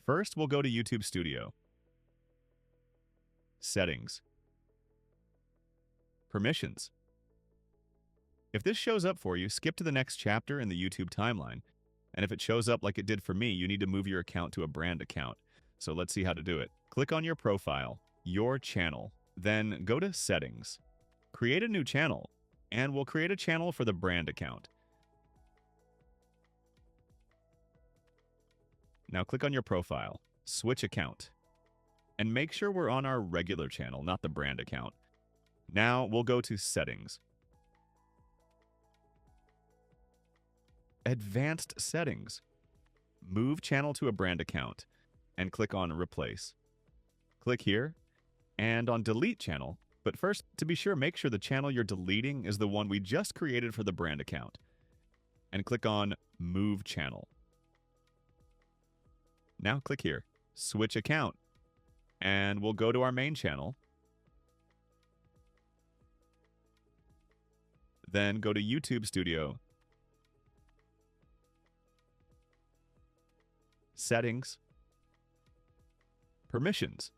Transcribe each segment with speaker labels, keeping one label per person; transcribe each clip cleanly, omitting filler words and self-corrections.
Speaker 1: First, we'll go to YouTube Studio, Settings, Permissions. If this shows up for you, skip to the next chapter in the YouTube timeline. And if it shows up like it did for me, you need to move your account to a brand account. So let's see how to do it. Click on your profile, your channel, then go to Settings. Create a new channel, and we'll create a channel for the brand account. Now click on your profile, switch account, and make sure we're on our regular channel, not the brand account. Now we'll go to Settings. Advanced Settings. Move channel to a brand account and click on Replace. Click here and on Delete Channel, but first, to be sure, make sure the channel you're deleting is the one we just created for the brand account. And click on Move Channel. Now click here, Switch Account, and we'll go to our main channel. Then go to YouTube Studio, Settings, Permissions,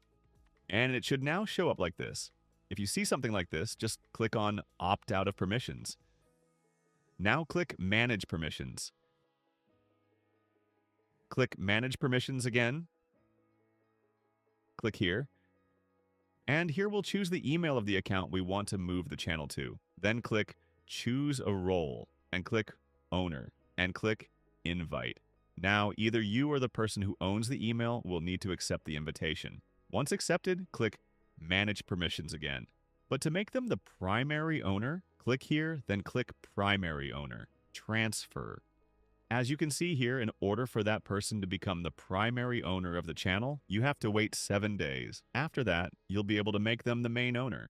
Speaker 1: and it should now show up like this. If you see something like this, just click on Opt Out of Permissions. Now click Manage Permissions. Click Manage Permissions again. Click here. And here we'll choose the email of the account we want to move the channel to. Then click Choose a Role and click Owner and click Invite. Now, either you or the person who owns the email will need to accept the invitation. Once accepted, click Manage Permissions again. But to make them the primary owner, click here, then click Primary Owner, Transfer. As you can see here, in order for that person to become the primary owner of the channel, you have to wait 7 days. After that, you'll be able to make them the main owner.